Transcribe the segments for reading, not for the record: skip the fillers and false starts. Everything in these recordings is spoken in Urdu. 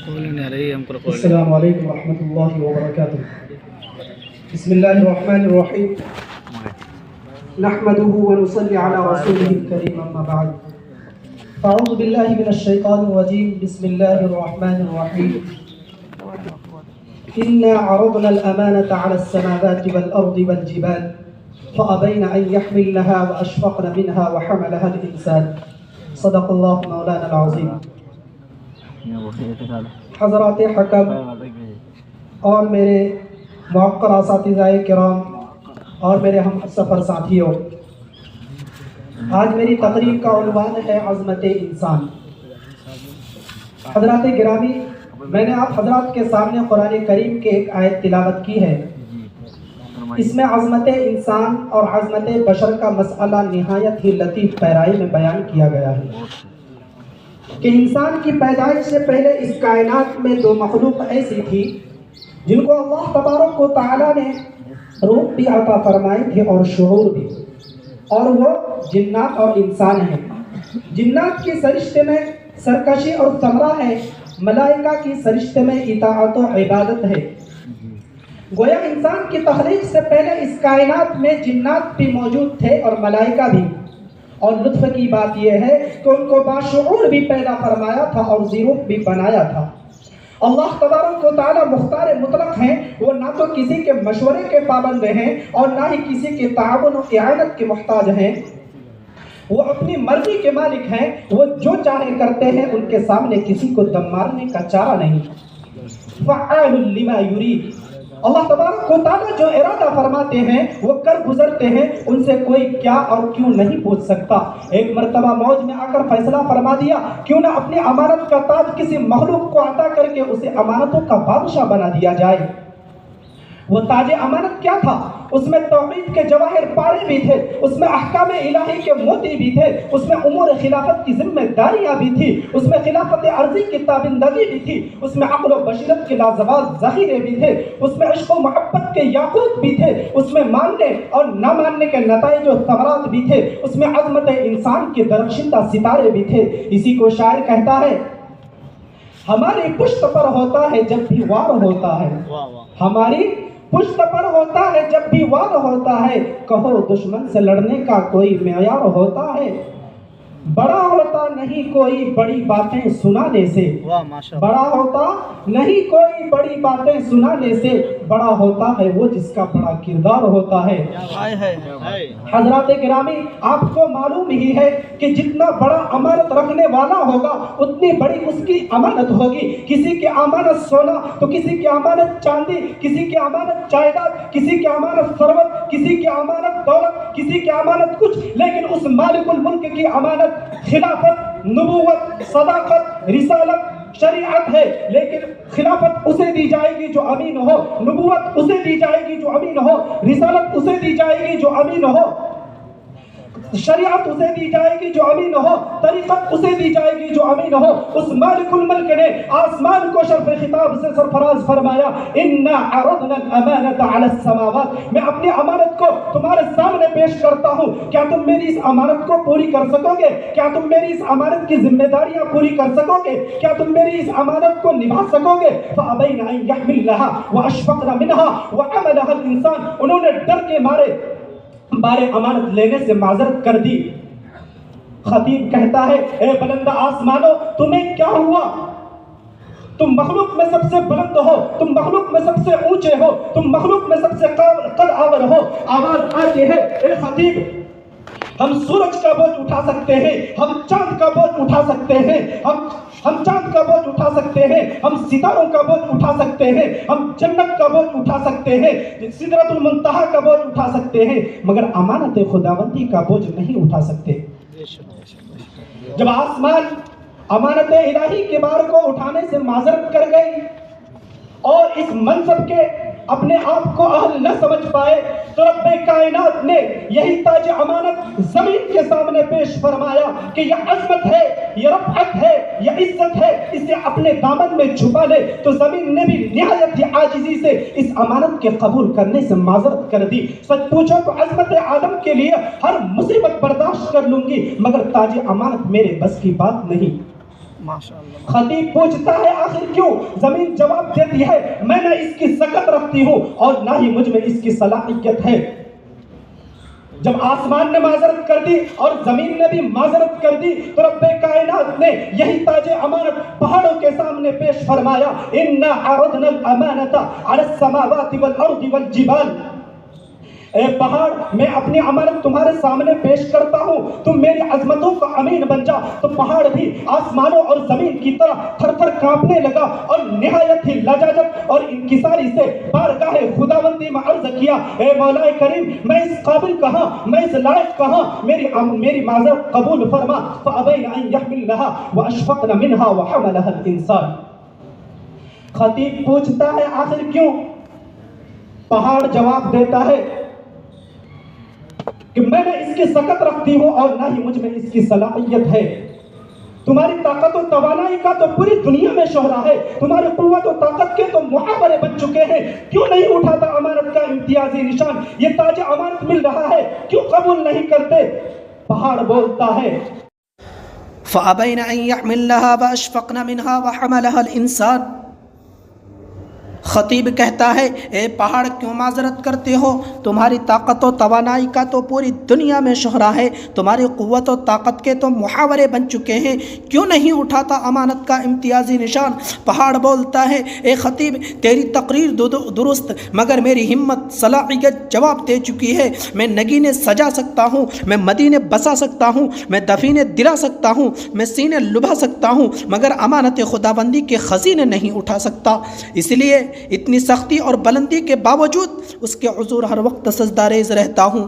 السلام علیکم ورحمۃ اللہ وبرکاتہ. بسم اللہ الرحمن الرحیم. نحمده ونصلي على رسوله الكريم اما بعد. اعوذ باللہ من الشیطان الرجیم. بسم اللہ الرحمن الرحیم. انا عرضنا الامانة على السماوات والارض والجبال فابين ان يحملنها واشفقن منها وحملها الانسان. صدق اللہ مولانا العظیم. حضرات حکم اور میرے موقر اساتذہ کرام اور میرے ہم سفر ساتھیوں، آج میری تقریر کا عنوان ہے عظمت انسان. حضرات گرامی، میں نے آپ حضرات کے سامنے قرآن کریم کے ایک آیت تلاوت کی ہے. اس میں عظمت انسان اور عظمت بشر کا مسئلہ نہایت ہی لطیف پیرائی میں بیان کیا گیا ہے کہ انسان کی پیدائش سے پہلے اس کائنات میں دو مخلوق ایسی تھی جن کو اللہ تبارک و تعالیٰ نے روح بھی عطا فرمائی تھی اور شعور بھی، اور وہ جنات اور انسان ہیں. جنات کی سرشتے میں سرکشی اور ثمرہ ہے، ملائکہ کی سرشتے میں اطاعت و عبادت ہے. گویا انسان کی تخلیق سے پہلے اس کائنات میں جنات بھی موجود تھے اور ملائکہ بھی. اور لطف کی بات یہ ہے کہ ان کو باشعور بھی پیدا فرمایا تھا اور ذی-روح بھی بنایا تھا. اللہ تبارک و تعالی مختار مطلق ہیں. وہ نہ تو کسی کے مشورے کے پابند ہیں اور نہ ہی کسی کے تعاون و اعانت کے محتاج ہیں. وہ اپنی مرضی کے مالک ہیں. وہ جو چاہے کرتے ہیں. ان کے سامنے کسی کو دم مارنے کا چارہ نہیں. فعال لما یرید. اللہ تبارک و تعالیٰ جو ارادہ فرماتے ہیں وہ کر گزرتے ہیں. ان سے کوئی کیا اور کیوں نہیں پوچھ سکتا. ایک مرتبہ موج میں آ کر فیصلہ فرما دیا کیوں نہ اپنی امانت کا تاج کسی مخلوق کو عطا کر کے اسے امانتوں کا بادشاہ بنا دیا جائے. وہ تاج امانت کیا تھا؟ اس میں توحید کے جواہر پارے بھی تھے، اس میں احکام الہی کے موتی بھی تھے، اس میں امور خلافت کی ذمہ داریاں بھی تھی، اس میں خلافت عرضی کی تابندگی بھی تھی، اس میں عقل و بصیرت کے لازوال ذخیرے بھی تھے، اس میں عشق و محبت کے یاقوت بھی تھے، اس میں ماننے اور نہ ماننے کے نتائج و ثمرات بھی تھے، اس میں عظمت انسان کے درخشندہ ستارے بھی تھے. اسی کو شاعر کہتا ہے ہماری پشت پر ہوتا ہے جب بھی وار ہوتا ہے. ہماری پشت پر ہوتا ہے جب بھی وار ہوتا ہے. کہو دشمن سے لڑنے کا کوئی معیار ہوتا ہے. بڑا ہوتا نہیں کوئی بڑی باتیں سنانے سے. بڑا ہوتا نہیں کوئی بڑی باتیں سنانے سے. بڑا ہوتا ہے وہ جس کا بڑا کردار ہوتا ہے. حضرات گرامی، آپ کو معلوم ہی ہے کہ جتنا بڑا امانت رکھنے والا ہوگا اتنی بڑی اس کی امانت ہوگی. کسی کی امانت سونا تو کسی کی امانت چاندی، کسی کی امانت جائیداد، کسی کی امانت ثروت، کسی کی امانت دولت، کسی کی امانت کچھ. لیکن اس مالک الملک کی امانت خلافت، نبوت، صداقت، رسالت، شریعت ہے. لیکن خلافت اسے دی جائے گی جو امین ہو، نبوت اسے دی جائے گی جو امین ہو، رسالت اسے دی جائے گی جو امین ہو، شریعت اسے دی جائے گی جو امین ہو، طریقت اسے دی جائے گی جو امین ہو. اس مالک الملک نے آسمان کو شرف خطاب سے سرفراز فرمایا انا عرضنا الامانة على السماوات. میں اپنی امانت کو تمہارے سامنے پیش کرتا ہوں. کیا تم میری اس امانت کو پوری کر سکو گے؟ کیا تم میری اس امانت کی ذمہ داریاں پوری کر سکو گے؟ کیا تم میری اس امانت کو نبھا سکو گے؟ فابین ان يحملنها واشفقن منها وحملها الانسان. انہوں نے ڈر کے مارے امانت لینے سے معذرت کر دی. خطیب کہتا ہے اے بلند آسمانوں تمہیں کیا ہوا؟ تم مخلوق میں سب سے بلند ہو، تم مخلوق میں سب سے اونچے ہو، تم مخلوق میں سب سے قد آور ہو. آواز آتی ہے اے خطیب ہم سورج کا بوجھ اٹھا سکتے ہیں، ہم چاند کا بوجھ اٹھا سکتے ہیں، ہم چاند کا بوجھ اٹھا سکتے ہیں، ہم ستاروں کا بوجھ اٹھا سکتے ہیں، ہم جنت کا بوجھ اٹھا سکتے ہیں، سدرۃ المنتہا کا بوجھ اٹھا سکتے ہیں، مگر امانت خداوندی کا بوجھ نہیں اٹھا سکتے. جب آسمان امانت الہی کے بار کو اٹھانے سے معذرت کر گئی اور اس منصب کے اپنے آپ کو اہل نہ سمجھ پائے تو رب کائنات نے یہی تاج امانت زمین کے سامنے پیش فرمایا کہ یہ عظمت ہے، یہ رفعت ہے، یہ عزت ہے، اسے اپنے دامن میں چھپا لے. تو زمین نے بھی نہایت ہی عاجزی سے اس امانت کے قبول کرنے سے معذرت کر دی. سچ پوچھو تو عظمت آدم کے لیے ہر مصیبت برداشت کر لوں گی، مگر تاج امانت میرے بس کی بات نہیں. خطیب پوچھتا ہے آخر کیوں؟ زمین جواب دیتی ہے میں نہ اس کی سکت رکھتی ہوں اور نہ ہی مجھ میں اس کی صلاحیت ہے۔ جب آسمان نے معذرت کر دی اور زمین نے بھی معذرت کر دی تو رب کائنات نے یہی تاج امانت پہاڑوں کے سامنے پیش فرمایا، اِنَّا عَرَضْنَا الْأَمَانَةَ عَلَى السَّمَاوَاتِ وَالْأَرْضِ وَالْجِبَالِ، اے پہاڑ میں اپنی امانت تمہارے سامنے پیش کرتا ہوں، تم میری عظمتوں کا امین بن جا۔ تو پہاڑ بھی آسمانوں اور زمین کی طرح تھر تھر کانپنے لگا اور نہایت ہی لجاجت اور انکساری سے بارگاہ خداوندی میں عرض کیا، اے مولا کریم میں اس قابل کہاں، میں اس لائق کہاں، میری معذرت قبول فرما۔ فَأَبَيْنَ أَن يَحْمِلْنَهَا وَأَشْفَقْنَ مِنْهَا وَحَمَلَهَا الْإِنسَانُ۔ خطیب پوچھتا ہے آخر کیوں؟ پہاڑ جواب دیتا ہے کہ میں نے اس کی سکت رکھتی ہوں اور نہ ہی مجھ میں اس کی صلاحیت ہے۔ تمہاری طاقت و توانائی کا تو پوری دنیا میں شہرا ہے، تمہاری قوت و طاقت کے تو محاورے بن چکے ہیں، کیوں نہیں اٹھاتا امانت کا امتیازی نشان؟ یہ تاج امانت مل رہا ہے کیوں قبول نہیں کرتے؟ پہاڑ بولتا ہے فَأَبَيْنَ أَن يَحْمِلْنَهَا وَأَشْفَقْنَ مِنْهَا وَحَمَلَهَا الْإِنسَانُ۔ خطیب کہتا ہے اے پہاڑ کیوں معذرت کرتے ہو؟ تمہاری طاقت و توانائی کا تو پوری دنیا میں شہرا ہے، تمہاری قوت و طاقت کے تو محاورے بن چکے ہیں، کیوں نہیں اٹھاتا امانت کا امتیازی نشان؟ پہاڑ بولتا ہے اے خطیب تیری تقریر درست، مگر میری ہمت صلاحیت جواب دے چکی ہے۔ میں نگینے سجا سکتا ہوں، میں مدینے بسا سکتا ہوں، میں دفینے دلا سکتا ہوں، میں سینے لبھا سکتا ہوں، مگر امانت خداوندی کے خزینے نہیں اٹھا سکتا۔ اس لیے اتنی سختی اور بلندی کے باوجود اس کے حضور ہر وقت سجدہ ریز رہتا ہوں۔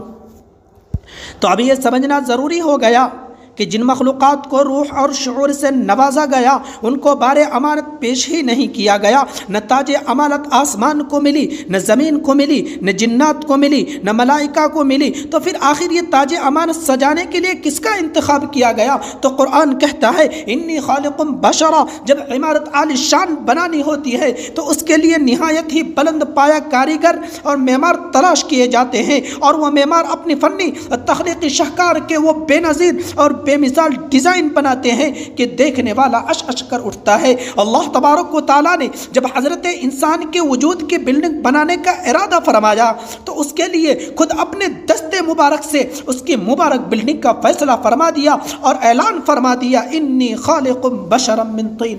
تو اب یہ سمجھنا ضروری ہو گیا کہ جن مخلوقات کو روح اور شعور سے نوازا گیا ان کو بار امانت پیش ہی نہیں کیا گیا۔ نہ تاج امانت آسمان کو ملی، نہ زمین کو ملی، نہ جنات کو ملی، نہ ملائکہ کو ملی، تو پھر آخر یہ تاج امانت سجانے کے لیے کس کا انتخاب کیا گیا؟ تو قرآن کہتا ہے انی خالق بشرا، جب عمارت عالی شان بنانی ہوتی ہے تو اس کے لیے نہایت ہی بلند پایا کاریگر اور معمار تلاش کیے جاتے ہیں، اور وہ معمار اپنی فنی تخلیقی شاہکار کے وہ بے نظیر اور بے مثال ڈیزائن بناتے ہیں کہ دیکھنے والا اش اش کر اٹھتا ہے۔ اللہ تبارک و تعالیٰ نے جب حضرت انسان کے وجود کی بلڈنگ بنانے کا ارادہ فرمایا تو اس کے لیے خود اپنے دست مبارک سے اس کی مبارک بلڈنگ کا فیصلہ فرما دیا اور اعلان فرما دیا انی خالق بشرا من طین۔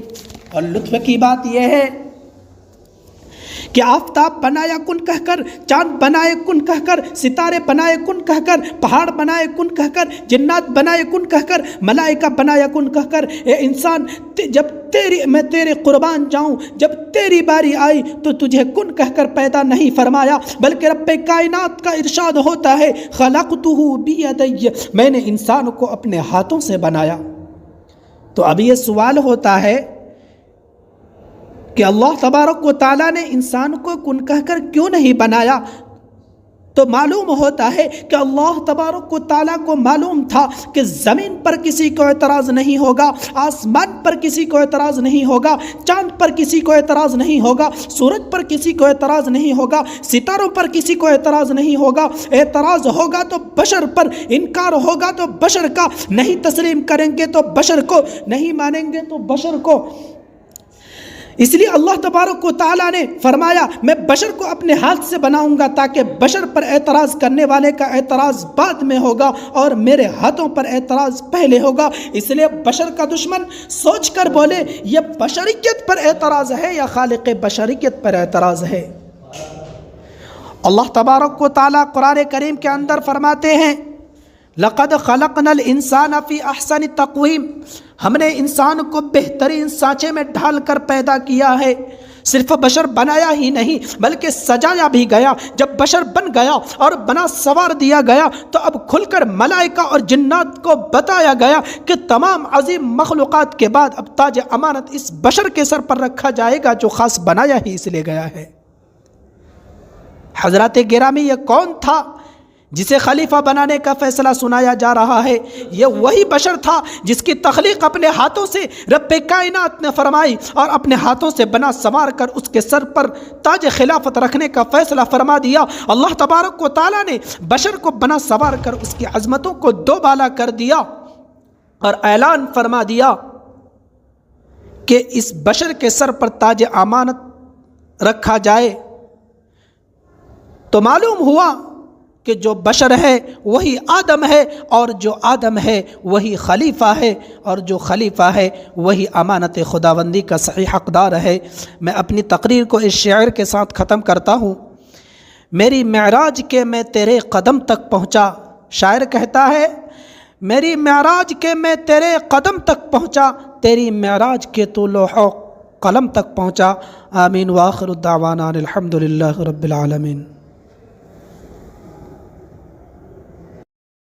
اور لطف کی بات یہ ہے کہ آفتاب بنایا کن کہہ کر، چاند بنائے کن کہہ کر، ستارے بنائے کن کہہ کر، پہاڑ بنائے کن کہہ کر، جنات بنائے کن کہہ کر، ملائکہ بنایا کن کہہ کر، اے انسان جب میں تیرے قربان جاؤں، جب تیری باری آئی تو تجھے کن کہہ کر پیدا نہیں فرمایا، بلکہ رب کائنات کا ارشاد ہوتا ہے خلقتہ بیدی، میں نے انسان کو اپنے ہاتھوں سے بنایا۔ تو اب یہ سوال ہوتا ہے کہ اللہ تبارک و تعالیٰ نے انسان کو کن کہہ کر کیوں نہیں بنایا؟ تو معلوم ہوتا ہے کہ اللہ تبارک و تعالیٰ کو معلوم تھا کہ زمین پر کسی کو اعتراض نہیں ہوگا، آسمان پر کسی کو اعتراض نہیں ہوگا، چاند پر کسی کو اعتراض نہیں ہوگا، سورج پر کسی کو اعتراض نہیں ہوگا، ستاروں پر کسی کو اعتراض نہیں ہوگا۔ اعتراض ہوگا تو بشر پر، انکار ہوگا تو بشر کا، نہیں تسلیم کریں گے تو بشر کو، نہیں مانیں گے تو بشر کو۔ اس لیے اللہ تبارک و تعالیٰ نے فرمایا میں بشر کو اپنے ہاتھ سے بناؤں گا تاکہ بشر پر اعتراض کرنے والے کا اعتراض بعد میں ہوگا اور میرے ہاتھوں پر اعتراض پہلے ہوگا۔ اس لیے بشر کا دشمن سوچ کر بولے یہ بشریت پر اعتراض ہے یا خالق بشریت پر اعتراض ہے۔ اللہ تبارک و تعالیٰ قرآن کریم کے اندر فرماتے ہیں لقد خلقنا الانسان فی احسن تقویم، ہم نے انسان کو بہترین سانچے میں ڈھال کر پیدا کیا ہے۔ صرف بشر بنایا ہی نہیں بلکہ سجایا بھی گیا۔ جب بشر بن گیا اور بنا سوار دیا گیا تو اب کھل کر ملائکہ اور جنات کو بتایا گیا کہ تمام عظیم مخلوقات کے بعد اب تاج امانت اس بشر کے سر پر رکھا جائے گا جو خاص بنایا ہی اس لیے گیا ہے۔ حضرات گرامی یہ کون تھا جسے خلیفہ بنانے کا فیصلہ سنایا جا رہا ہے؟ یہ وہی بشر تھا جس کی تخلیق اپنے ہاتھوں سے رب کائنات نے فرمائی اور اپنے ہاتھوں سے بنا سنوار کر اس کے سر پر تاج خلافت رکھنے کا فیصلہ فرما دیا۔ اللہ تبارک و تعالیٰ نے بشر کو بنا سنوار کر اس کی عظمتوں کو دو بالا کر دیا اور اعلان فرما دیا کہ اس بشر کے سر پر تاج امانت رکھا جائے تو معلوم ہوا کہ جو بشر ہے وہی آدم ہے، اور جو آدم ہے وہی خلیفہ ہے، اور جو خلیفہ ہے وہی امانت خداوندی کا صحیح حقدار ہے۔ میں اپنی تقریر کو اس شعر کے ساتھ ختم کرتا ہوں۔ میری معراج کے میں تیرے قدم تک پہنچا، شاعر کہتا ہے میری معراج کے میں تیرے قدم تک پہنچا، تیری معراج کے تو لوح و قلم تک پہنچا۔ آمین وآخر الدعوانا الحمدللہ رب العالمین۔